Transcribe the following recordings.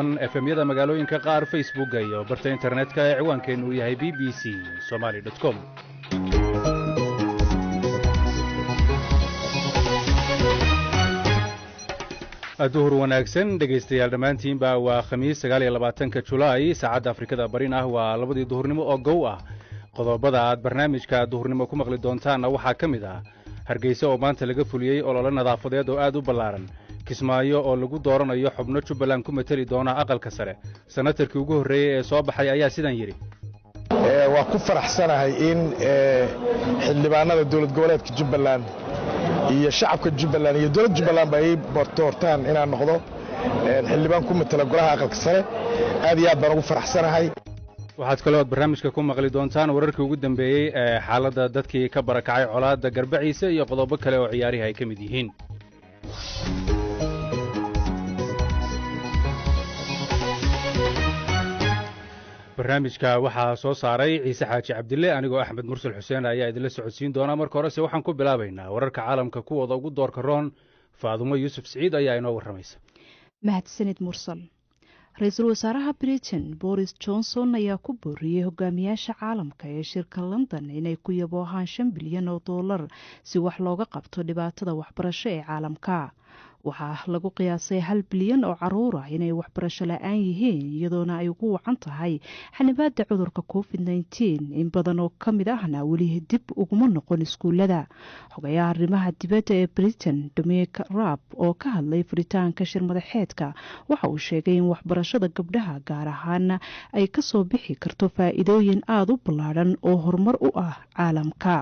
FM-yada magaalooyinka qaar Facebook iyo barta internetka ee ciwaankeenu yahay bbcsomali.com. duhur wanaagsan dhegaystayaal dhammaantiinba waa khamiis 29 Julaay saacadda Afrikada Barina waa 2 duhurnimo oo gow ah. qodobada aad barnaamijka duhurnimo ku maqli doontaan waxaa ka mid ah Hargeysa oo maanta laga fuliyay olole nadaafadeed oo aad u ballaaran, Kismaayo oo lagu dooranayo xubno Jubbaland ku matali doona aqalka sare. Sanatarkii ugu horeeyay ee soo baxay ayaa sidan yiri: waa ku faraxsanahay in xildhibaanada dawlad goboleedka Jubbaland iyo shacabka Jubbaland iyo dawladda Jubbaland ay doortaan inaan noqdo xildhibaan ku matala golaha aqalka sare. aad iyo aad baan ugu faraxsanahay. waxaad kaloo barnaamijka ku maqli doontaan wararkii ugu dambeeyay ee xaaladda dadkii ka barakacay colaadda Garbaciise iyo qodobo kale oo ciyaarihi ay ka mid yihiin. barnaamijka waxaa soo saaray Ciise Xaaji Cabdille, anigoo Axmed Mursal Xuseen ayaa idinla socodsiin doona. marka horese waxaan ku bilaabaynaa wararka caalamka kuwooda ugu doorka roon. Faadumo Yuusuf Siciid ayaa inoo warramaysa. mahadsanid Mursal. ra-iisul wasaaraha Britain Boris Johnson ayaa ku booriyey hogaamiyaasha caalamka ee shirka London inay ku yaboohaan $5 bilyan si wax looga qabto dhibaatada waxbarasho ee caalamka. waxaa lagu qiyaasay 1 bilyan oo caruur ah inay waxbarasho la'aan yihiin, iyadoona ay ugu wacan tahay xanibaadda cudurka COVID-19. in badan oo ka mid ahna weli dib uguma noqon iskuullada. xogayaha arrimaha dibadda ee Britain Dominic Raab oo ka hadlay furitaanka shir madaxeedka waxa uu sheegay in waxbarashada gabdhaha gaar ahaan ay ka soo bixi karto faa'iidooyin aad u ballaaran oo horumar u ah caalamka.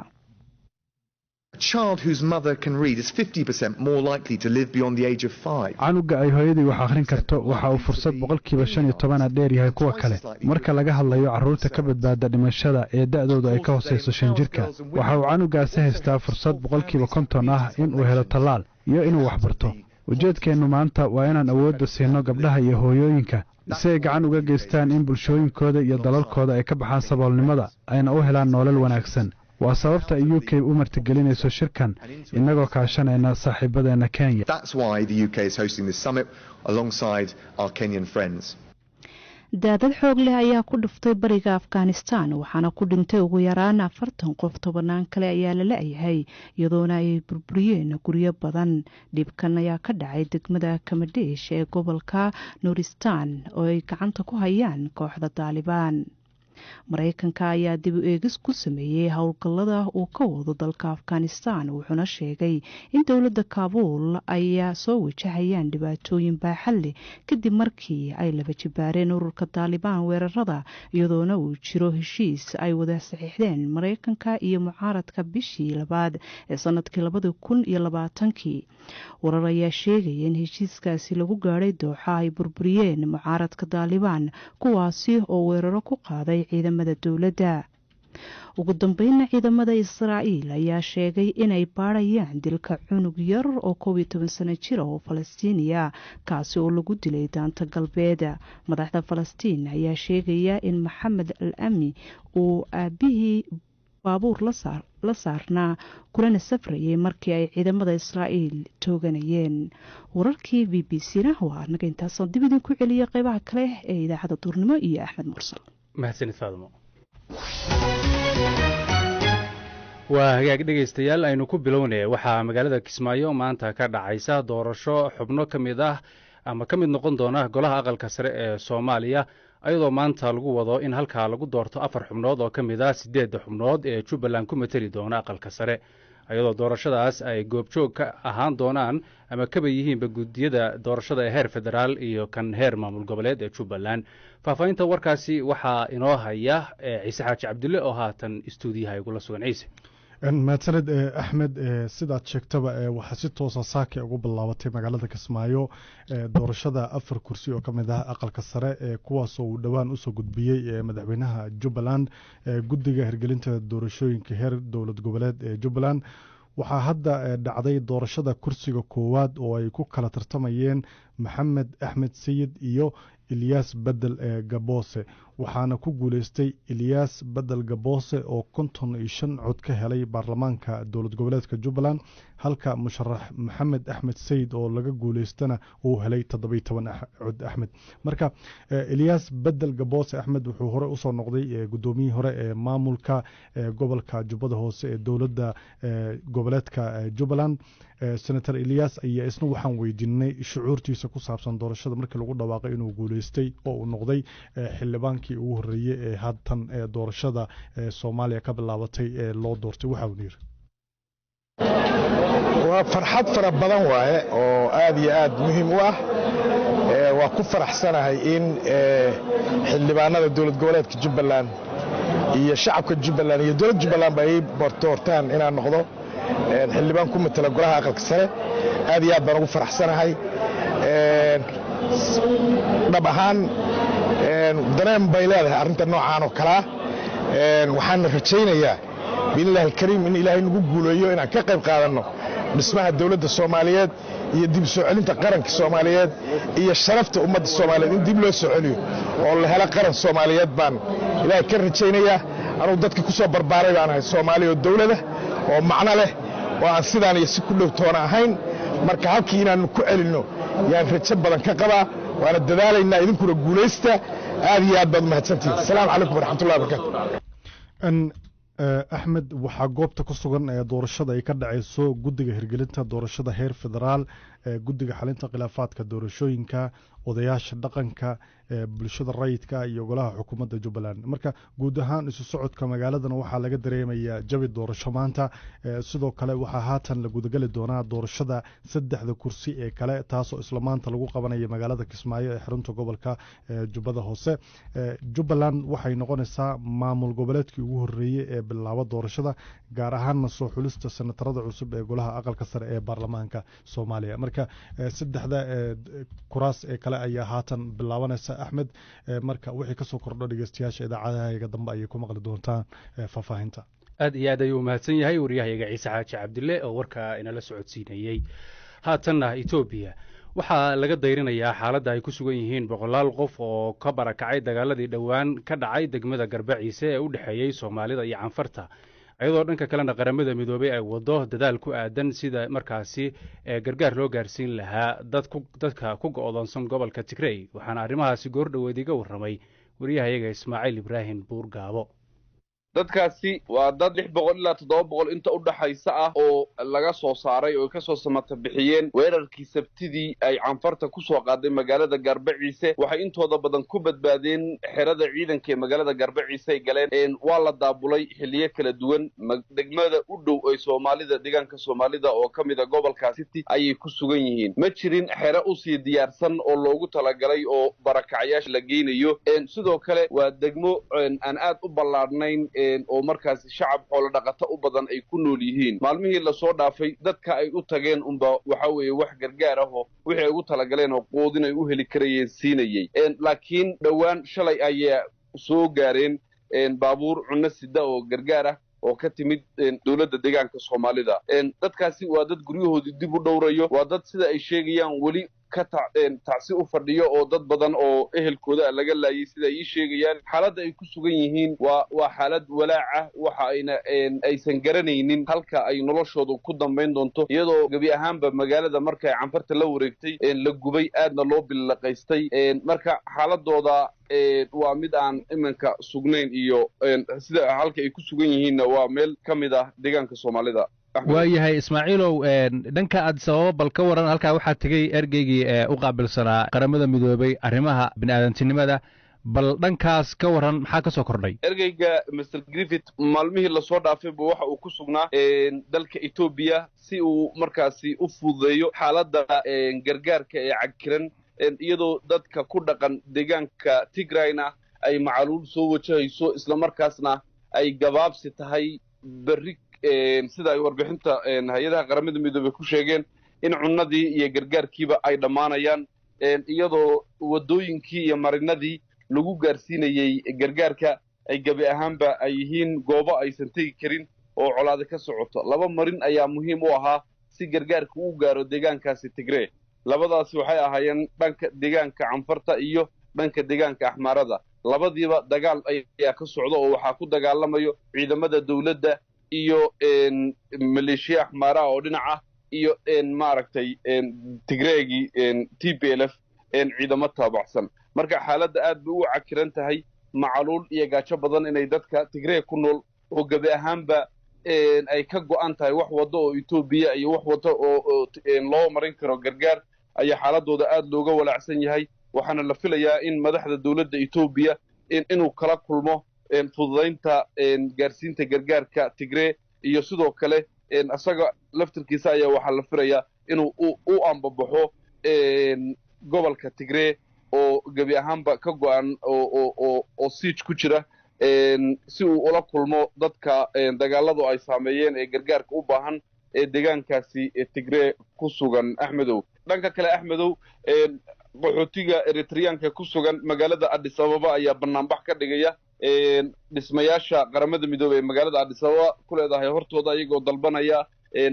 A child whose mother can read is 50% more likely to live beyond the age of 5. canuga ay hooyadii wax akhrin karto waxa uu fursad 15% dheer yahay kuwa kale. marka laga hadlayo carruurta ka badbaada dhimashada ee da'doodu ay ka hooseyso 5 jirka, waxa uu canugaasi haystaa fursad 50% ah in uu helo tallaal iyo inuu wax barto. ujeedkeennu maanta waa inaan awoodda siino gabdhaha iyo hooyooyinka si ay gacan uga geystaan in bulshooyinkooda iyo dalalkooda ay ka baxaan saboolnimada ayna u helaan nolol wanaagsan. waa sababta ay UK u martigelinayso shirkan inagoo kaashanayna saaxiibadeena Kenya. That's why the UK is hosting this summit alongside our Kenyan friends. daadad xoog leh ayaa ku dhuftay bariga Afghanistan, waxaana ku dhintay ugu yaraan 40 qof. 10 kale ayaa la la'yahay iyadoona ay burburiyeen guryo badan. dhibkan ayaa ka dhacay degmada Kamadesh ee gobolka Nuristan oo ay gacanta ku hayaan kooxda Taliban. Mareykanka ayaa dib u eegis ku sameeyay howlgallada uu ka wado dalka Afghanistan, wuxuuna sheegay in dowladda Kaabul ay soo wajahayaan dhibaatooyin baaxad leh kadib markii ay laba jibaareen ururka Taliban weerarada, iyadoona uu jiro heshiis ay wada saxiixdeen Mareykanka iyo mucaaradka bishii labaad ee sanadkii 2020. warar ayaa sheegaya in heshiiskaasi lagu gaadhay Dooxa ay burburiyeen mucaaradka Taliban, kuwaasi oo weeraro ku qaaday ciidamada dowladda. ugu dambeynna ciidamada Israa'iil ayaa sheegay inay baarayaan dilka cunug yar oo 12 sano jir oo Falastiiniya, kaasi oo lagu dilay daanta galbeed. madaxda Falastiin ayaa sheegaya in Maxamed al-Ami uu aabihii baabuur la saarnaa kulana safrayay markii ay ciidamada Israa'iil tooganayeen. wararkii BBC-na waa anaga intaasoo dib idinku celiyay qaybaha kale ee idaacadda duurnimo iyo Axmed Mursal. mahadsanid Faadumo. waa hagaag dhegaystayaal, aynu ku bilownay. waxaa magaalada Kismaayo maanta ka dhacaysa doorasho xubno ka mid ah ama ka mid noqon doona golaha aqalka sare ee Soomaaliya, ayadoo maanta lagu wado in halkaa lagu doorto 4 xubnood oo ka mid ah 8 xubnood ee Jubbaland ku matali doona aqalka sare, ayadoo doorashadaas ay goobjoog ka ahaan doonaan ama kaba yihiinba guddiyada doorashada ee heer federaal iyo kan heer maamul goboleed ee Jubbaland. faahfaahinta warkaasi waxaa inoo haya Ciise Xaaji Cabdille oo haatan istuudiyaha igula sugan. Ciise. mahadsanid Axmed. sidaad sheegtaba waxaa si toosa saaki ugu bilaabatay magaalada Kismaayo doorashada 4 kursi oo ka mid ah aqalka sare kuwaasoo uu dhowaan usoo gudbiyey madaxweynaha Jubbaland guddiga hirgelinta doorashooyinka heer dowlad goboleed ee Jubbaland. waxaa hadda dhacday doorashada kursiga koowaad oo ay ku kala tartamayeen maxamed axmed sayid iyo ilyaas bedel gaboose waxaana ku guuleystay ilyaas bedel gaboose oo 55 cod ka helay baarlamaanka dowlad goboleedka Jubbaland halka musharax maxamed axmed sayid oo laga guuleystana uu helay 17 cod axmed marka ilyaas bedel gaboose axmed wuxuu hore u soo noqday gudoomiyihii hore ee maamulka gobolka Jubbada Hoose ee dowladda goboleedka Jubbaland senator Ilyas ayaa isna waxaan weydiinay shucuurtiisa ku saabsan doorashada markii lagu dhawaaqay inuu guuleystay oo uu noqday xildhibaankii ugu horeeyay ee hadtan doorashada Soomaaliya ka bilaabatay ee loo doortay waxa uu yiri waa farxad fara badan waaye oo aad iyo aad muhiim u ah waa ku faraxsanahay in xildhibaanada dowlad goboleedka Jubbaland iyo shacabka Jubbaland iyo dowladda Jubbaland ay doortaan inaan noqdo xildhibaan ku matala golaha aqalka sare aad iyo aad baan ugu faraxsanahay dhab ahaan dareen bay leedahay arrinta noocaan oo kala waxaan rajaynayaa billahi karim in ilaahay nagu guuleeyo inaan ka qayb qaadanno dhismaha dowladda Soomaaliyeed iyo dib soo celinta qaranka Soomaaliyeed iyo sharafta ummadda Soomaaliyeed in dib loo soo celiyo oo la helo qaran Soomaaliyeed baan ilaahay ka rajaynayaa anuu dadka ku soo barbaaray baan ahay Soomaaliya oo dowladda oo macna leh oo aan sidaan iyo si ku dhowtoona ahayn marka halkii inaan ku celinno yaan rajo badan ka qabaa waana dadaalaynaa idinkuna guuleysta aad iyo aad baad mahadsantihiin assalaamu calaykum waraxmatullahi wabarakaatu axmed waxaa goobta ku sugan doorashada ay ka dhacayso guddiga hirgelinta doorashada heer federaal guddiga xalinta khilaafaadka doorashooyinka odayaasha dhaqanka bulshada rayidka iyo golaha xukuumadda Jubbaland marka guud ahaan isu socodka magaaladan waxaa laga dareemayaa jawi doorasho maanta sidoo kale waxaa haatan la gudagali doonaa doorashada 3 kursi ee kale taasoo isla maanta lagu qabanayo magaalada Kismaayo ee xarunta gobolka Jubbada Hoose Jubbaland waxay noqonaysaa maamul goboleedkii ugu horeeyay ee bilaabo doorashada gaar ahaan soo xulista senatarada cusub ee golaha aqalka sare ee baarlamaanka Soomaaliya marka 3 kuraas ee kale ayaa haatan bilaabanaysa Ahmed marka wixii ka soo kordho dhageystayaasha idaacadaha dambe ay ku maqli doontaan faahfaahinta aad iyo aad ayuu mahadsan yahay wariyahayaga Ciise Xaaji Cabdille oo warka inala socodsiinayay haatanna Itoobiya waxaa laga dayrinayaa xaaladda ay ku sugan yihiin boqolaal qof oo ka barakacay dagaaladii dhowaan ka dhacay degmada Garbaciise ee u dhaxeeyay Soomaalida iyo Canfarta ayadoo dhanka kalena qaramada midoobay ay wado dadaal ku aadan sida markaasi gargaar loo gaarsiin lahaa dadka ku go'doonsan gobolka Tigray waxaana arrimahaasi goor dhaweed iga warramay wariyahayaga Ismaaciil Ibrahim Buurgaabo dadkaasi waa dad 600 ilaa 700 inta u dhaxaysa ah oo laga soo saaray oo ka soo samata bixiyeen weerarkii sabtidii ay Canfarta ku soo qaaday magaalada Garbaciise waxay intooda badan ku badbaadeen xerada ciidanka ee magaalada Garbaciise ay galeen waa la daabulay xilliye kala duwan degmada u dhow ee Soomaalida deegaanka Soomaalida oo kamid ah gobolka City ayay ku sugan yihiin ma jirin xero u sii diyaarsan oo loogu talagalay oo barakacyaasha la geynayo sidoo kale waa degmo aan aad u ballaadhnayn oo markaas shacab xoolo dhaqato u badan ay ku nool yihiin maalmihii la soo dhaafay dadka ay u tageen umba waxa weeye wax gargaar ah oo wixii ay ugu talagaleen oo qoodin ay u heli karayeen siinayay laakiin dhowaan shalay ayaa soo gaareen baabuur cunno sida oo gargaar ah oo ka timid dawladda deegaanka Soomaalida dadkaasi waa dad guryahoodii dib u dhowrayo waa dad sida ay sheegayaan wali ka tacsi u fadhiyo oo dad badan oo ehelkooda laga laayay sida ay sheegayaan xaaladda ay ku sugan yihiin waa xaalad walaaca waxa aysan garanaynin halka ay noloshoodu ku dambeyn doonto iyadoo gabi ahaanba magaalada marka ay Canfarta la wareegtay la gubay aadna loo bilaqaystay marka xaaladooda waa mid aan imanka sugnayn iyo sida halka ay ku sugan yihiinna waa meel kamid ah deegaanka Soomaalida waayahay Ismaaciilow dhanka Addis Ababa bal ka waran halka waxaa tagay ergeygii u qaabilsanaa qaramada midoobay arrimaha bini'aadantinimada bal dhankaas ka waran maxaa ka soo kordhay ergeyga Mr Griffith maalmihii la soo dhaafay waxa uu ku sugnaa dalka Ethiopia si uu markaasi u fududeeyo xaaladda gargaarka ee cagkiran iyadoo dadka ku dhaqan deegaanka Tigrayna ay macaluul soo wajahayso isla markaasna ay gabaabsi tahay bari sida ay warbixinta hay'adaha qaramada midoobay ku sheegeen in cunnadii iyo gargaarkiiba ay dhamaanayaan iyadoo wadooyinkii iyo marinadii lagu gaarsiinayay gargaarka ay gabi ahaanba ay yihiin goobo aysan tegi karin oo colaado ka socoto laba marin ayaa muhiim u ahaa si gargaarka uu gaaro deegaankaasi Tigray labadaasi waxay ahaayeen dhanka deegaanka canfarta iyo dhanka deegaanka axmaarada labadiiba dagaal ayaa ka socda oo waxaa ku dagaalamayo ciidamada dawladda iyo maleeshiya axmaaraha oo dhinaca iyo maaragtay tigreegii TPLF ciidamo taabacsan marka xaaladda aad bay u cakiran tahay macaluul iyo gaajo badan inay dadka tigreeg ku nool oo gabi ahaanba ay ka go'an tahay wax wado oo Itoobiya iyo wax wado oo loo marin karo gargaar ayaa xaaladooda aad looga walaacsan yahay waxaana la filayaa in madaxda dawladda Itoobiya inuu kala kulmo fududeynta gaarsiinta gargaarka Tigray iyo sidoo kale asaga laftirkiisa ayaa waxa la filayaa inuu u ambabaxo gobolka Tigray oo gabi ahaanba ka go'an oo siege ku jira si uu ula kulmo dadka dagaaladu ay saameeyeen ee gargaarka u baahan ee deegaankaasi Tigray ku sugan Axmedow dhanka kale Axmedow qaxootiga Eritreanka ku sugan magaalada Addis Ababa ayaa banaanbax ka dhigaya dhismayaasha qaramada midoobay ee magaalada Addis Ababa ku leedahay hortooda iyagoo dalbanaya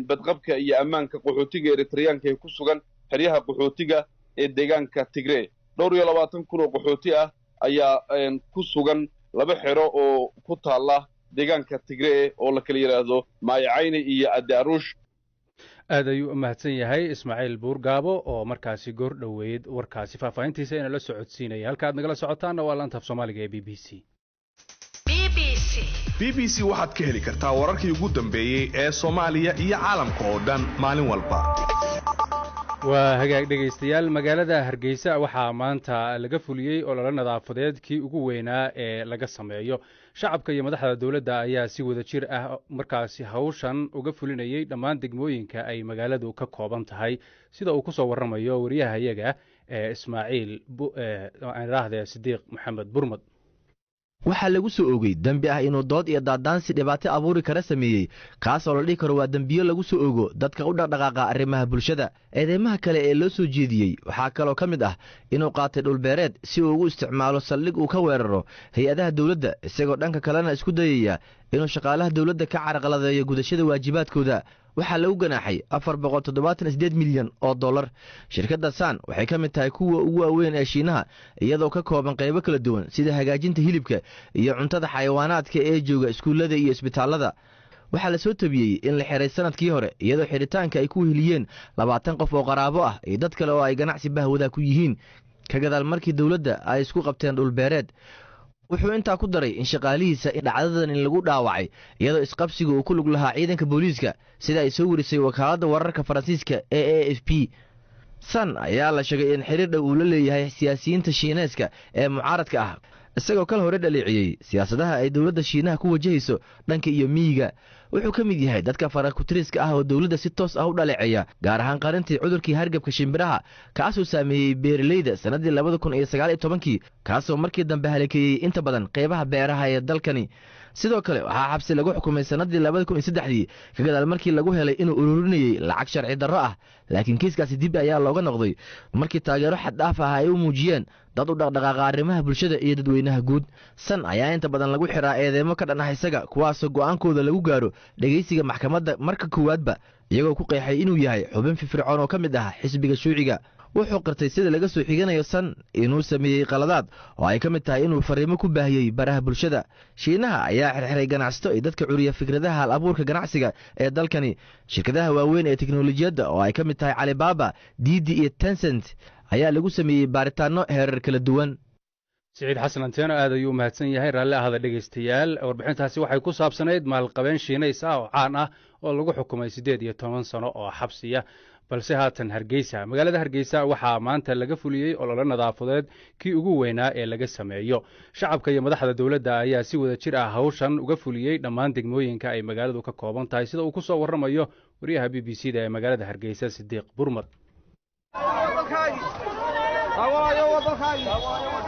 badqabka iyo ammaanka qaxootiga Eritreanka ee ku sugan xeryaha qaxootiga ee deegaanka Tigray 22 kun oo qaxooti ah ayaa ku sugan laba xero oo ku taala deegaanka Tigray oo la kala yiraahdo Maayacayni iyo Adaarush aad ayuu mahadsan yahay Ismaaciil Buurgaabo oo markaasi goor dhaweyd warkaasi faahfaahintiisa in la socodsiinay halka aad nagala socotaana waa laanta af Soomaaliga ee BBC waxaad ka heli kartaa wararkii ugu dambeeyay ee Soomaaliya iyo caalamka oo dhan maalin walba waa hagaag dhegaystayaal magaalada Hargeysa waxaa maanta laga fuliyay olole nadaafadeed kii ugu weynaa ee laga sameeyo shacabka iyo madaxda dawladda ayaa si wada jir ah markaasi hawshan uga fulinayay dhammaan degmooyinka ay magaaladu ka kooban tahay sida uu ku soo waramayo wariyahayaga Ismaaciil Sidiiq Maxamed Burmad waxaa lagu soo oogay dambi ah inuu dood iyo daadaansi dhibaato abuuri kara sameeyey kaas oo la dhihi karo waa dambiyo lagu soo ogo dadka u dhaqdhaqaaqa arrimaha bulshada eedeymaha kale ee loo soo jeediyey waxaa kaloo ka mid ah inuu qaatay dhulbeereed si uu ugu isticmaalo saldhig uu ka weeraro hay-adaha dawladda isagoo dhanka kalena isku dayaya inuu shaqaalaha dawladda ka carqaladeeyo gudashada waajibaadkooda waxaa lagu ganaaxay 478 milyan oo dollar shirkadda San waxay ka mid tahay kuwa ugu waaweyn ee Shiinaha iyadoo ka kooban qaybo kala duwan sida hagaajinta hilibka iyo cuntada xayawaanaadka ee jooga iskuulada iyo isbitaalada waxaa la soo tabiyey in la xiray sanadkii hore iyadoo xiritaanka ay ku hiliyeen 20 qof oo qaraabo ah iyo dad kale oo ay ganacsi bahwada ku yihiin ka gadaal markii dawladda ay isku qabteen dhulbeereed wuxuu intaa ku daray in shaqaalihiisa dhacdadan in lagu dhaawacay iyadoo isqabsiga uu ku lug lahaa ciidanka booliiska sida ay soo warisay wakaaladda wararka Faransiiska ee AFP San ayaa la sheegay in xiriir dhow uu la leeyahay siyaasiyiinta Shiineeska ee mucaaradka ah isagoo kala hore dhaleeciyay siyaasadaha ay dawladda Shiinaha ku wajahayso dhanka iyo miyiga wuxuu ka mid yahay dadka farakutiriska ah oo dawladda si toos ah u dhaleeceeya gaar ahaan qarintii cudurkii hargabka shimbiraha kaasoo saameeyay beeralayda sanadii 2019 kaasoo markii dambe halakeeyay inta badan qaybaha beeraha ee dalkani sidoo kale waxaa xabsi lagu xukumay sanadii 2003 ka gadaal markii lagu helay inuu ururinayay lacag sharci darro ah laakiin kiiskaasi dib ayaa looga noqday markii taageero xad dhaaf ah ay u muujiyeen dad u dhaqdhaqaaqa arrimaha bulshada iyo dadweynaha guud San ayaa inta badan lagu xiraa eedeymo ka dhan ah isaga kuwaasoo go'aankooda lagu gaaro dhageysiga maxkamadda marka koowaadba iyagoo ku qeexay inuu yahay xubin firfircoon oo ka mid ah xisbiga shuuciga wuxuu qirtay sida laga soo xiganayo San inuu sameeyay qaladaad oo ay ka mid tahay inuu fariimo ku baahiyay baraha bulshada Shiinaha ayaa xirxiray ganacsato iyo dadka curiya fikradaha hal abuurka ganacsiga ee dalkani shirkadaha waaweyn ee tiknoolajiyadda oo ay ka mid tahay Alibaba, Didi iyo Tencent ayaa lagu sameeyay baaritaano heerar kala duwan Saciid Xasan Anteeno aad ayuu mahadsan yahay raalli ahada dhageystayaal warbixintaasi waxay ku saabsanayd maalqabeen Shiineys ah oo caan ah oo lagu xukumay 18 sano oo xabsiya balse haatan Hargeysa magaalada Hargeysa waxaa maanta laga fuliyay olole nadaafadeed kii ugu weynaa ee laga sameeyo shacabka iyo madaxda dawladda ayaa si wada jir ah hawshan uga fuliyay dhammaan degmooyinka ay magaaladu ka kooban tahay sida uu ku soo waramayo wariyaha BBC-da ee magaalada Hargeysa Sidiiq Burmad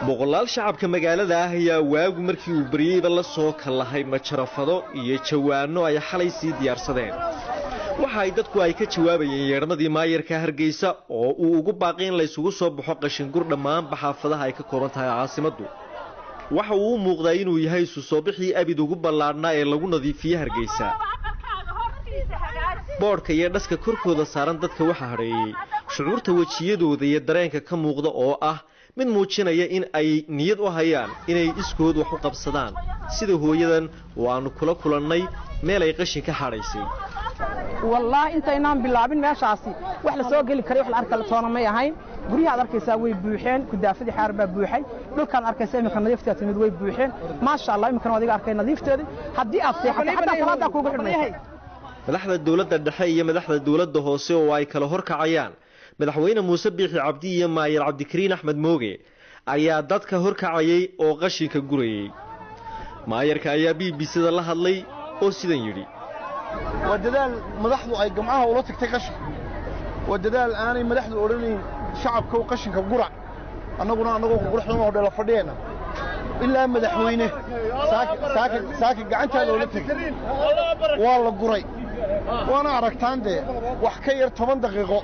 boqolaal shacabka magaalada ah ayaa waagu markii uu baryayba la soo kallahay majarafado iyo jawaano ay xalay sii diyaarsadeen waxa ay dadku ay ka jawaabayeen yeedhmadii maayarka Hargeysa oo uu ugu baaqay in la isugu soo baxo qashingur dhammaan xaafadaha ay ka kooban tahay caasimaddu waxa uu muuqdaa inuu yahay isu soo bixii abid ugu ballaadhnaa ee lagu nadiifiyay Hargeysa boodhka iyo dhaska korkooda saaran dadka waxa hareeyay shucuurta wejiyadooda iyo dareenka ka muuqda oo ah mid muujinaya in ay niyad u hayaan inay iskood wax u qabsadaan sida hooyadan oo aanu kula kulannay meel ay qashin ka hadhaysay wallaahi intaynaan bilaabin meeshaasi wax la soo geli karay wax la arka toona may ahayn guryaha aad arkaysaa way buuxeen kudaafadii xaar baa buuxay dhulkaan arkaysaa imika nadiifteeda timid way buuxeen maasha allah imikana adiga arkay nadiifteedii haddii aad seexatay xataa salaadaa kuugu xidhmaysa madaxda dowladda dhexe iyo madaxda dowladda hoose oo ay kala horkacayaan madaxweyne muuse biixi cabdi iyo maayir cabdikariin axmed mooge ayaa dadka horkacayay oo qashinka gurayay maayarka ayaa BBC-da la hadlay oo sidan yidhi waa dadaal madaxdu ay gamcaha ula tagtay qashin waa dadaal aanay madaxdu odhanayn shacabka u qashinka gurac annagoo quruxdan oo dheela fadhiyayna ilaa madaxweyne saaka gacantaada ula tegay waa la guray waana aragtaan dee wax ka yar 10 daqiiqo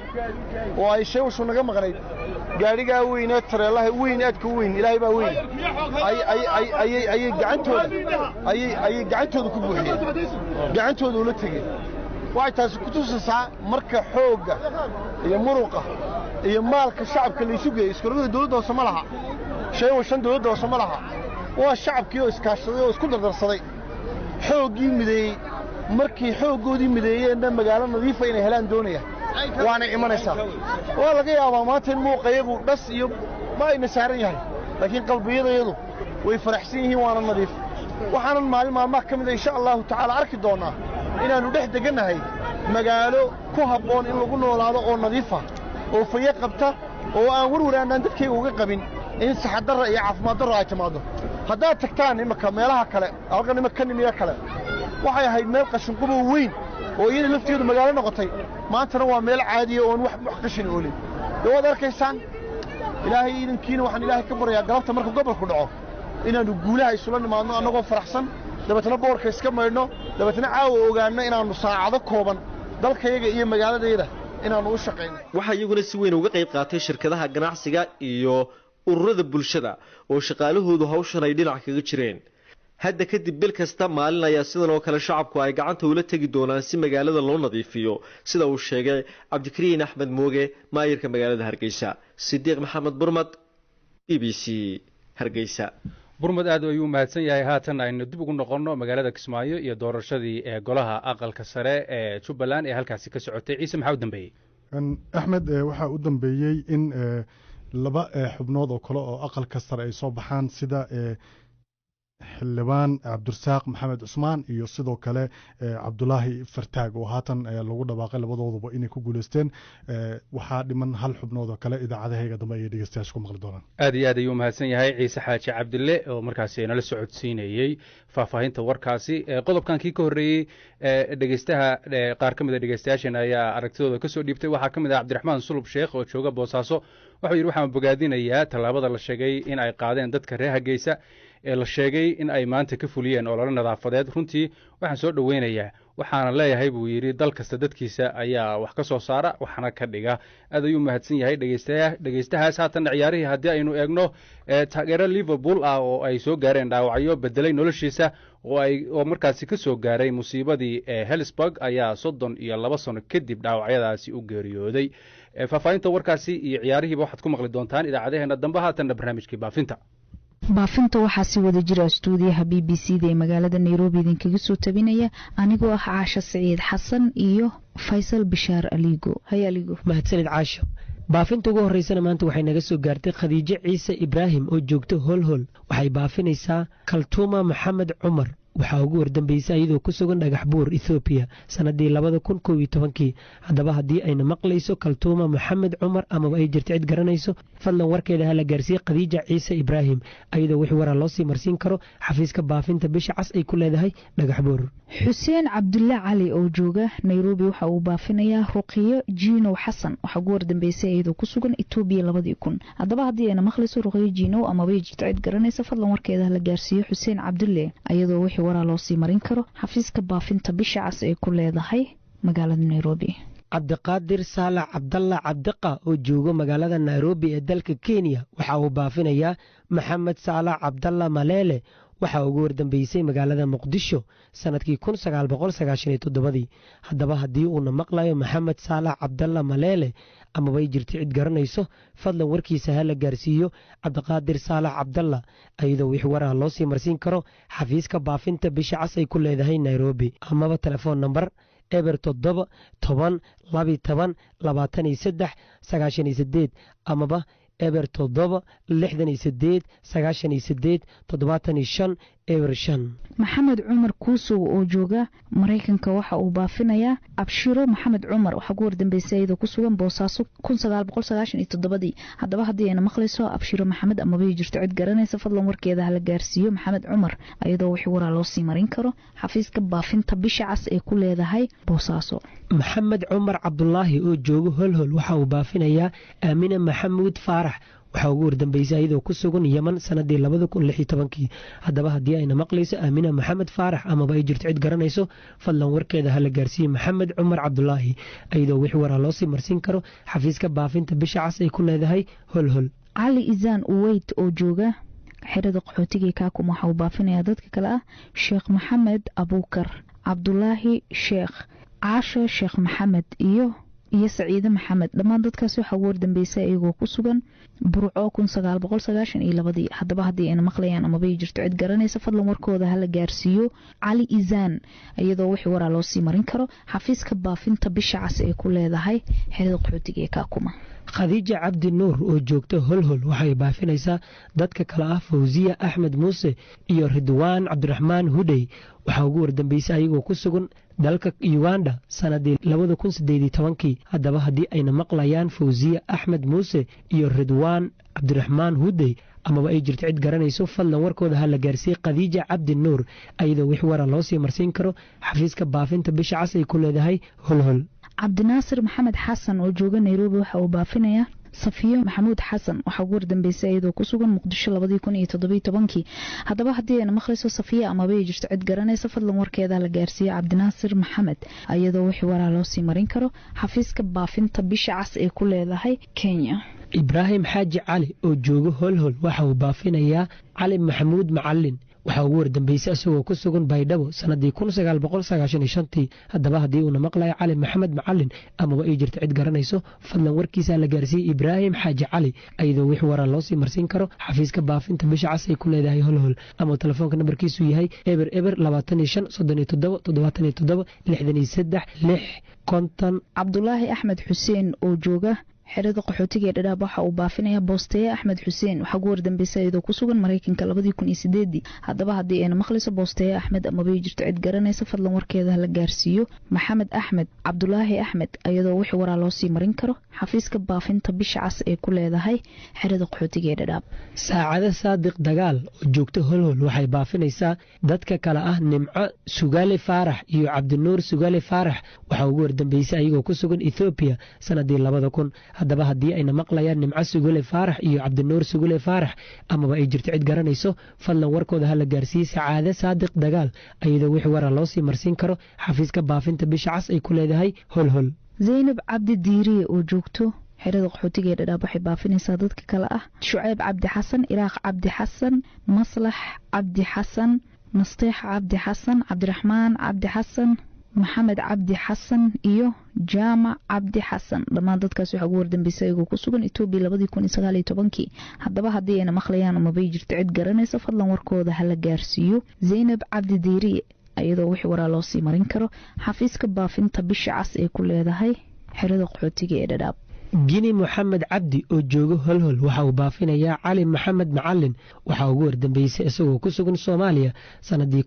oo ay sheewshu naga maqnayd gaadhigaa weyn ee tareelaha weyn aadka weyn ilaahay baa weyn ayay gacantooda ku buuxiyeen gacantooda ula tegeen waxay taasi ku tusaysaa marka xoogga iyo muruqa iyo maalka shacabka la isu geeyo iskuulada dowladda hoose ma laha sheewshan dowladda hoose ma laha waa shacabkii oo iskaashaday oo isku dardarsaday xooggii mideeyey markii xooggoodii mideeyeenna magaalo nadiifa inay helaan doonaya waana imanaysaa waa laga yaabaa maanta in muuqayagu dhas iyo ma ayna saaran yahay laakiin qalbiyadayadu way faraxsan yihiin waana nadiif waxaanan maalin maalmaha ka mida insha allahu tacaala arki doonnaa inaannu dhex degannahay magaalo ku habboon in lagu noolaado oo nadiifa oo fayo qabta oo aan warwaraannaan dadkayga uga qabin in saxadarra iyo caafimaad darro ay timaaddo haddaad tagtaan imaka meelaha kale halkan imaka nimiya kale waxay ahayd meel qashinqubow weyn oo iyada lafteedu magaalo noqotay maantana waa meel caadiya oon wax qashin oolin dee waad arkaysaan ilaahay idankiina waxaan ilaahay ka baryayaa galabta markuu gobolku dhaco inaannu guulaha isula nimaadno annagoo faraxsan dabeetna boorka iska maydhno dabeetna caawa ogaanno inaannu saacado kooban dalkayaga iyo magaaladayda inaannu u shaqayno waxaa iyaguna si weyn uga qayb qaatay shirkadaha ganacsiga iyo ururada bulshada oo shaqaalahoodu hawshan ay dhinac kaga jireen hadda kadib bil kasta maalin ayaa sidan oo kale shacabku ay gacanta ula tegi doonaan si magaalada loo nadiifiyo sida uu sheegay cabdikariin axmed mooge maayirka magaalada hargeysa sidiiq maxamed burmad BBC hargeysa burmad aad ayuu mahadsan yahay haatan aynu dib ugu noqonno magaalada Kismaayo iyo doorashadii ee golaha aqalka sare ee Jubbaland ee halkaasi ka socotay ciise maxaa u dambeeyay axmed waxa u dambeeyay in laba xubnood oo kale oo aqalka sare ay soo baxaan sida xildhibaan cabdirasaaq maxamed cusmaan iyo sidoo kale cabdulaahi fartaag oo haatan lagu dhawaaqay labadooduba inay ku guuleysteen waxaa dhiman hal xubnood oo kale idaacadahayga dambe ayay dhegeystayaasha ku maqli doonaan aad iyo aad ayuu mahadsan yahay ciise xaaji cabdille oo markaasi nala socodsiinayey faahfaahinta warkaasi qodobkan kii ka horreeyey dhegeystaha qaar ka mid a dhegeystayaasheena ayaa aragtidooda kasoo dhiibtay waxaa ka mid ah cabdiraxmaan sulub sheekh oo jooga boosaaso wuxuu yidhi waxaan bogaadinayaa tallaabada la sheegay in ay qaadeen dadka reer Hargeysa ee la sheegay in ay maanta ka fuliyeen olole nadaafadeed runtii waxaan soo dhoweynayaa waxaana leeyahay buu yidhi dal kasta dadkiisa ayaa wax ka soo saara waxna ka dhiga aad ayuu mahadsan yahay dhegeystahaas haatanna ciyaarihii haddii aynu eegno taageero Liverpool ah oo ay soo gaareen dhaawacyo bedelay noloshiisa oo markaasi ka soo gaaray musiibadii Hillsborough ayaa 32 sano kadib dhaawacyadaasi u geeriyooday faahfaahinta warkaasi iyo ciyaarihiiba waxaad ku maqli doontaan idaacadaheena dambe haatanna barnaamijkii baafinta waxaa si wada jira stuudiyaha BBC-da ee magaalada Nairobi idinkaga soo tabinaya anigoo ah Caasha Saciid Xasan iyo Faysal Bishaar Aligo mahadsanid Caasho baafinta ugu horeysana maanta waxay naga soo gaartay Khadiijo Ciise Ibraahim oo joogto Holhol waxay baafinaysaa Kaltuuma Maxamed Cumar waxaa ugu wardambeysay iyadoo ku sugan dhagax buur Ethiopia sanadii 2011 haddaba haddii ayna maqlayso Kaltuuma Maxamed Cumar ama ay jirto cid garanayso fadlan warkeeda hala gaarsiiyo Khadiija Ciise Ibraahim iyadoo wixii waraa loo sii marsiin karo xafiiska baafinta bisha cas ay ku leedahay dhagax buur Xuseen Cabdulle Cali oo jooga Nairobi waxa uu baafinayaa Ruqiyo Jino Xasan waxa ugu wardambeysay iyadoo ku sugan Ethiopia 2000 haddaba haddii ayna maqlayso Ruqiyo Jino ama ay jirto cid garanayso fadlan warkeeda hala gaarsiiyo Xuseen Cabdulle iyadoo wixii waraa loo sii marin karo xafiiska baafinta bisha cas ay ku leedahay magaalada Nairobi cabdiqaadir saalax cabdalla cabdiqa oo jooga magaalada Nairobi ee dalka Kenya waxa uu baafinayaa Maxamed Saalax Cabdalla Maleele waxaa ugu wardambeysay magaalada muqdisho sanadkii haddaba haddii uuna maqlayo maxamed saalax cabdalla maleele amabay jirta cid garanayso fadlan warkiisa ha la gaarsiiyo cabdiqaadir saalax cabdalla iyadoo wix waraa loo sii marsiin karo xafiiska baafinta bisha cas ay ku leedahay nairobi amaba telefoon nambar eber 7 10 12 23 98 amaba eber 7 68 98 75 eber 5. maxamed cumar kuusow oo jooga maraykanka waxa uu baafinayaa abshiro maxamed cumar waxaa ugu wardambeysay iyadoo ku sugan boosaaso 1997 haddaba haddii ayna maqlayso abshiro maxamed amabay jirto cid garanaysa fadlan warkeeda hala gaarsiiyo maxamed cumar iyadoo wixii waraa loo sii marin karo xafiiska baafinta bisha cas ee ku leedahay boosaaso. maxamed cumar cabdulaahi oo jooga holhol waxa uu baafinayaa aamina maxamuud faarax waxaa ugu wardambeysay iyadoo ku sugan yeman sanadii 2016 haddaba haddii ayna maqlayso aamina maxamed faarax amaba ay jirto cid garanayso fadlan warkeeda hala gaarsiiye maxamed cumar cabdulaahi iyadoo wix waraa loo sii marsiin karo xafiiska baafinta bisha cas ay ku leedahay holhol. cali isaan uweyd oo jooga xerada qaxootiga kaakum waxa uu baafinayaa dadka kale ah sheekh maxamed abuukar cabdulaahi sheekh caasho sheekh maxamed iyo saciide maxamed dhammaan dadkaas waxaa ugu wardambeysay iyagoo ku sugan burco 1992 haddaba haddii ayna maqlayaan amabay jirto cid garanaysa fadlan warkooda hala gaarsiiyo cali isaan iyadoo wixii waraa loo sii marin karo xafiiska baafinta bisha cas ee ku leedahay xerada qaxootiga ee kaakuma. khadiija cabdi nuur oo joogta holhol waxay baafinaysaa dadka kale ah fawsiya axmed muuse iyo ridwaan cabdiraxmaan hudhey waxaa ugu wardambeysay ayagoo ku sugan dalka uganda sanadii 2018 haddaba haddii ayna maqlayaan fawsiya axmed muuse iyo ridwaan cabdiraxmaan hudhey amaba ay jirto cid garanayso fadlan warkooda ha la gaarsiiye khadiija cabdi nuur iyadoo wix waraa loo sii marsiin karo xafiiska baafinta bisha cas ay ku leedahay holhol. cabdinaasir maxamed xasan oo jooga nairobi waxa uu baafinayaa safiyo maxamuud xasan waxaa ugu wardambeysay iyadoo ku sugan muqdisho 2017 haddaba haddii ayna maqlayso safiya amabay jirto cid garanaysa fadlan warkeeda la gaarsiiye cabdinaasir maxamed iyadoo wixii waraa loo sii marin karo xafiiska baafinta bisha cas ee ku leedahay kenya. ibraahim xaaji cali oo jooga holhol waxa uu baafinayaa cali maxamuud macalin waxaa ugu wardambeysay isagoo ku sugan baydhabo sanadii 1995 haddaba haddii uuna maqlayo cali maxamed macalin amaba ay jirto cid garanayso fadlan warkiisa la gaarsiiyey ibraahim xaaji cali iyadoo wix waraa loo sii marsiin karo xafiiska baafinta bisha cas ay ku leedahay holhol ama telefoonka nambarkiisu yahay eber 25 37 77 63 6 cabdulaahi axmed xuseen oo jooga xerada qaxootiga ee dhadhaab waxa uu baafinayaa boosteeye axmed xuseen waxaa ugu wardambeysay iyadoo ku sugan maraykanka 2008 haddaba haddii ayna maqlayso boosteeye axmed amabay jirto cid garanaysa fadlan warkeeda hala gaarsiiyo maxamed axmed cabdulaahi axmed iyadoo wixii waraa loo sii marin karo xafiiska baafinta bisha cas ee ku leedahay xerada qaxootiga ee dhadhaab. saacado saadiq dagaal oo joogta holhol waxay baafinaysaa dadka kale ah nimco sugaale faarax iyo cabdinuur sugaale faarax waxaa ugu wardambeysay ayagoo ku sugan Ethiopia sanadii 2000 haddaba haddii ayna maqlayaan nimco sugule faarax iyo cabdinuur sugule faarax amaba ay jirto cid garanayso fadlan warkooda ha la gaarsiiye sacaade saadiq dagaal iyadoo wix waraa loo sii marsiin karo xafiiska baafinta bisha cas ay ku leedahay holhol. zaynab cabdi diiriye oo joogto xerada qaxootiga ee dhadhaab waxay baafinaysaa dadka kale ah shucayb cabdi xasan iraaq cabdi xasan maslax cabdi xasan nasteex cabdi xasan cabdiraxmaan cabdi xasan maxamed cabdi xasan iyo jaamac cabdi xasan dhammaan dadkaas waxaa ugu wardambeysay iyagoo ku sugan Itoobiya 2019 haddaba haddii ayna maqlayaan amabay jirto cid garanaysa fadlan warkooda hala gaarsiiyo zaynab cabdi diiriye iyadoo wixii waraa loo sii marin karo xafiiska baafinta bisha cas ee ku leedahay xerada qaxootiga ee dhadhaab. gini moxamed cabdi oo jooga holhol waxa uu baafinayaa cali maxamed macalin waxaa ugu wardambeysay isagoo ku sugan Soomaaliya sanadii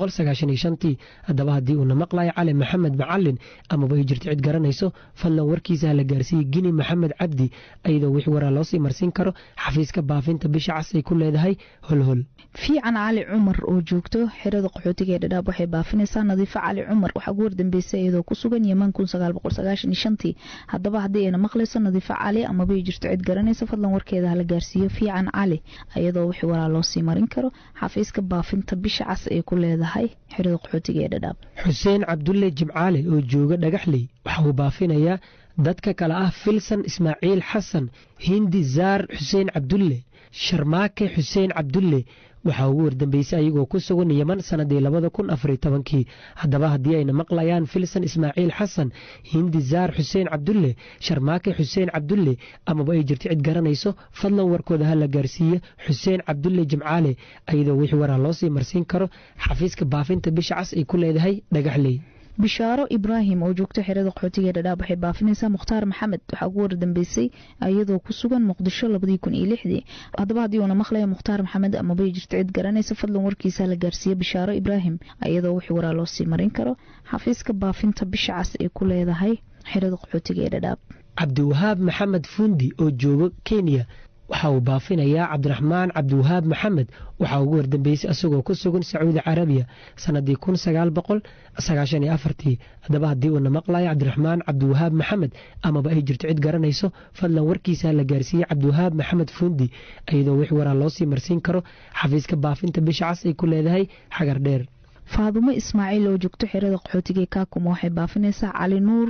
1995 haddaba haddii uuna maqlayo cali maxamed macalin amaba ay jirto cid garanayso fadlan warkiisa la gaarsiiyey gini moxamed cabdi iyadoo wix waraa loo sii marsiin karo xafiiska baafinta bisha cas ay ku leedahay holhol. fiican cali cumar oo joogto xerada qaxootiga ee dhadhaab waxay baafinaysaa nadiifo cali cumar waxaa ugu wardambeysay iyadoo ku sugan yeman 1995 haddaba haddii ayna maqlayso nadiifo cali amabay jirto cid garanaysa fadlan warkeeda hala gaarsiiyo fiican cali iyadoo wixii waraa loo sii marin karo xafiiska baafinta bisha cas ee ku leedahay xerada qaxootiga ee dhadhaab. xuseen cabdulle jimcaale oo jooga dhagaxley waxa uu baafinayaa dadka kale ah filsan ismaaciil xasan hindi zaar xuseen cabdulle sharmaake xuseen cabdulle waxaa ugu wardambeysay ayagoo ku sugan yeman sanadii 2014 haddaba haddii ayna maqlayaan filsan ismaaciil xasan hindi zaar xuseen cabdulle sharmaake xuseen cabdulle amaba ay jirto cid garanayso fadlan warkooda ha la gaarsiiyo xuseen cabdulle jimcaale ayadoo wixii waraa loo sii marsiin karo xafiiska baafinta bisha cas ay ku leedahay dhagaxley bishaaro ibraahim oo joogto xerada qaxootiga dhadhaab waxay baafinaysaa mukhtaar maxamed waxaa ugu wardambeysay iyadoo ku sugan muqdisho 2006 haddaba haddii uuna maqlaya mukhtaar maxamed amaba ay jirto cid garanaysa fadlan warkiisa la gaarsiiyo bishaaro ibraahim iyadoo wixii waraa loo sii marin karo xafiiska baafinta bisha cas ay ku leedahay xerada qaxootiga ee dhadhaab cabdiwahaab maxamed fuundi oo jooga kenya waxa uu baafinayaa cabdiraxmaan cabdiwahaab maxamed waxaa ugu wardambeysay asagoo ku sugan sacuudi carabiya sanadii 1994 haddaba haddii uuna maqlayo cabdiraxmaan cabdiwahaab maxamed amaba ay jirto cid garanayso fadlan warkiisa la gaarsiiyey cabdiwahaab maxamed fuundi iyadoo wix waraa loo sii marsiin karo xafiiska baafinta bisha cas ay ku leedahay xagar dheer faadumo ismaaciil oo joogto xerada qaxootiga kaakuma waxay baafinaysaa cali nuur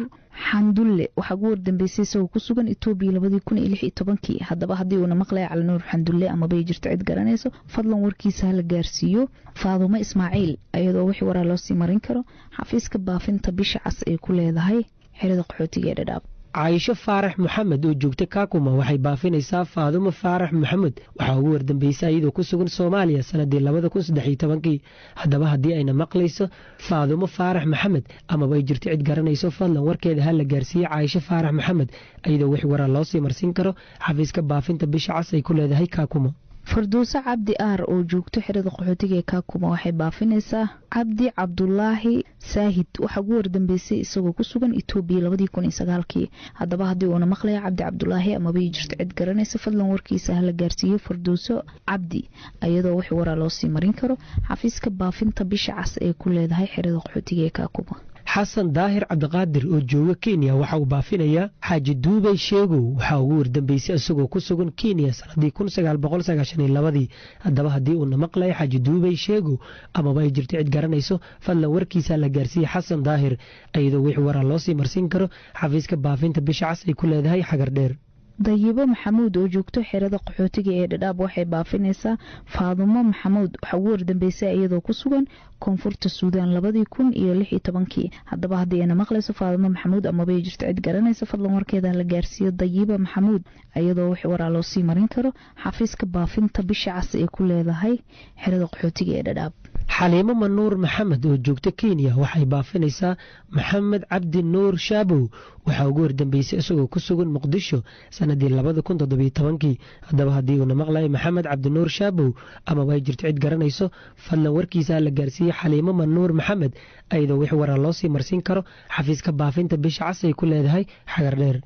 xandulle waxaa ugu wardambeysay isagoo ku sugan Itoobiya 2016 haddaba haddii uuna maqlaya cali nuur xandulle amaba ay jirto cid garanayso fadlan warkiisa la gaarsiiyo faadumo ismaaciil iyadoo wixii waraa loo sii marin karo xafiiska baafinta bisha cas ay ku leedahay xerada qaxootiga ee dhadhaab caaisho faarax maxamed oo joogta kaakuma waxay baafinaysaa faadumo faarax maxamed waxaa ugu wardambeysay iyadoo ku sugan soomaaliya sanadii 2013 haddaba haddii ayna maqlayso faadumo faarax maxamed amaba ay jirto cid garanayso fadlan warkeeda ha la gaarsiiyo caaisho faarax maxamed iyadoo wix waraa loo sii marsiin karo xafiiska baafinta bisha cas ay ku leedahay kaakuma farduuso cabdi aar oo joogto xerada qaxootiga ee kaakuma waxay baafinaysaa cabdi cabdulaahi saahid waxaa ugu wardambeysay isagoo ku sugan Itoobiya 2009 haddaba haddii uuna maqlaya cabdi cabdulaahi amaba ay jirto cid garanaysa fadlan warkiisa ha la gaarsiiyo farduuso cabdi iyadoo wix waraa loo sii marin karo xafiiska baafinta bisha cas ee ku leedahay xerada qaxootiga ee kaakuma xasan daahir cabdiqaadir oo jooga kenya waxa uu baafinayaa xaaji duubay sheegow waxaa ugu wardambeysay isagoo ku sugan kenya sanadii 1992 haddaba haddii uuna maqlayo xaaji duubay sheegow amaba ay jirto cid garanayso fadlan warkiisa la gaarsiiyey xasan daahir iyadoo wix waraa loo sii marsiin karo xafiiska baafinta bisha cas ay ku leedahay xagar dheer dayibo maxamuud oo joogto xerada qaxootiga ee dhadhaab waxay baafinaysaa faadumo maxamuud waxaa ugu wardambeysay iyadoo ku sugan koonfurta suudaan 2016 haddaba haddii ayna maqlayso faadumo maxamuud amaba ay jirto cid garanaysa fadlan warkeeda la gaarsiiyo dayibo maxamuud iyadoo wix waraa loo sii marin karo xafiiska baafinta bisha cas ee ku leedahay xerada qaxootiga ee dhadhaab xaliimo manuur maxamed oo joogta kenya waxay baafinaysaa maxamed cabdi nuur shaabow waxaa ugu wardambeysay isagoo ku sugan muqdisho sanadii 2017 haddaba haddii uuna maqlayo maxamed cabdi nuur shaabow amaba ay jirto cid garanayso fadlan warkiisa la gaarsiiyey xaliimo manuur maxamed iyadoo wix waraa loo sii marsiin karo xafiiska baafinta bisha cas ay ku leedahay xagar dheer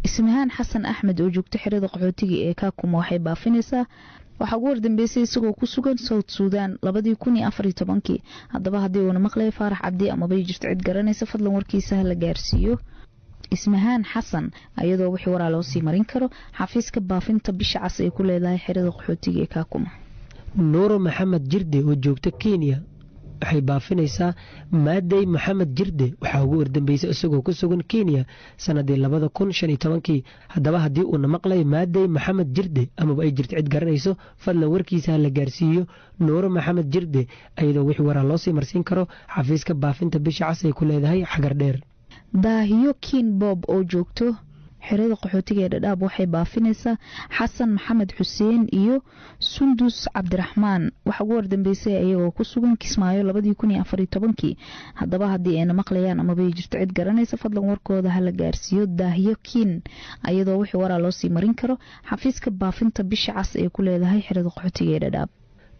ismahaan xasan axmed oo joogta xerada qaxootiga ee kaakuma waxay baafinaysaa waxaa ugu wardambeysay isagoo ku sugan South Sudan 2014 haddaba haddii uuna maqlaya faarax cabdi amaba ay jirto cid garanaysa fadlan warkiisa la gaarsiiyo ismahaan xasan iyadoo wixii waraa loo sii marin karo xafiiska baafinta bisha cas ay ku leedahay xerada qaxootiga ee kaakuma nuuro maxamed jirde oo joogta kenya waxay baafinaysaa maaday maxamed jirde waxaa ugu wardambeysay isagoo ku sugan kenya sanadii 2015 haddaba haddii uuna maqlayo maaday maxamed jirde amaba ay jirto cid garanayso fadlan warkiisa la gaarsiiyo nuuro maxamed jirde iyadoo wix waraa loo sii marsiin karo xafiiska baafinta bisha cas ay ku leedahay xagar dheer daahiyo kiin bob oo joogto xerada qaxootiga ee dhadhaab waxay baafinaysaa xasan maxamed xuseen iyo sundus cabdiraxmaan waxa ugu wardambeysay iyagoo ku sugan Kismaayo 2014 haddaba haddii ayna maqlayaan amaba ay jirto cid garanaysa fadlan warkooda ha la gaarsiiyo daahiyo kiin iyadoo wixii waraa loo sii marin karo xafiiska baafinta bisha cas ee ku leedahay xerada qaxootiga ee dhadhaab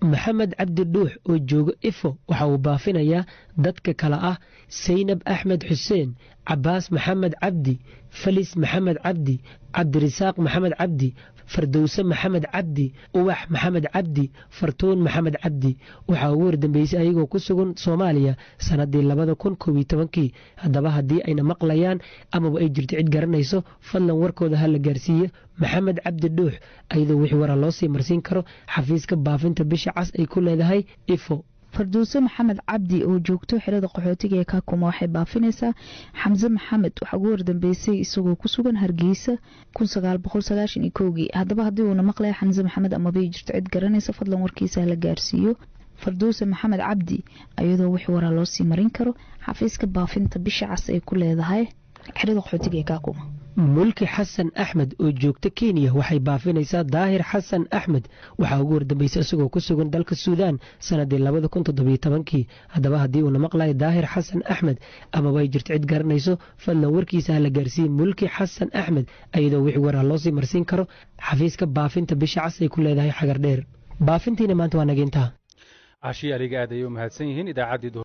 maxamed cabdi dhuux oo jooga ifo waxa uu baafinayaa dadka kale ah saynab axmed xuseen cabaas maxamed cabdi falis maxamed cabdi cabdirisaaq maxamed cabdi fardowse maxamed cabdi uwax maxamed cabdi fartuun maxamed cabdi waxaa ugu wardambeysay ayagoo ku sugan soomaaliya sanadii 2011 haddaba haddii ayna maqlayaan amaba ay jirto cid garanayso fadlan warkooda ha la gaarsiiyo maxamed cabdi dhuux iyadoo wixii waraa loo sii marsiin karo xafiiska baafinta bisha cas ay ku leedahay ifo farduuse maxamed cabdi oo joogto xerada qaxootiga ee kaakuma waxay baafinaysaa xamse maxamed waxaa ugu wardambeysay isagoo ku sugan hargeysa 1991 haddaba haddii uuna maqlaya xamse maxamed amabay jirto cid garanaysa fadlan warkiisa la gaarsiiyo farduuse maxamed cabdi ayadoo wixii waraa loo sii marin karo xafiiska baafinta bisha cas ay ku leedahay xerada qaxootiga ee kaakuma mulki xasan axmed oo joogta kenya waxay baafinaysaa daahir xasan axmed waxaa ugu wardambeysay isagoo ku sugan dalka suudaan sanadii 2017 haddaba haddii uuna maqlayo daahir xasan axmed amaba ay jirto cid garanayso fadlan warkiisa ha la gaarsiiye mulki xasan axmed ayadoo wixii waraa loo sii marsiin karo xafiiska baafinta bisha cas ay ku leedahay xagar dheer baafintiina maanta waa nagintaa cashi aliga aad ayay u mahadsan yihiin idaacaddii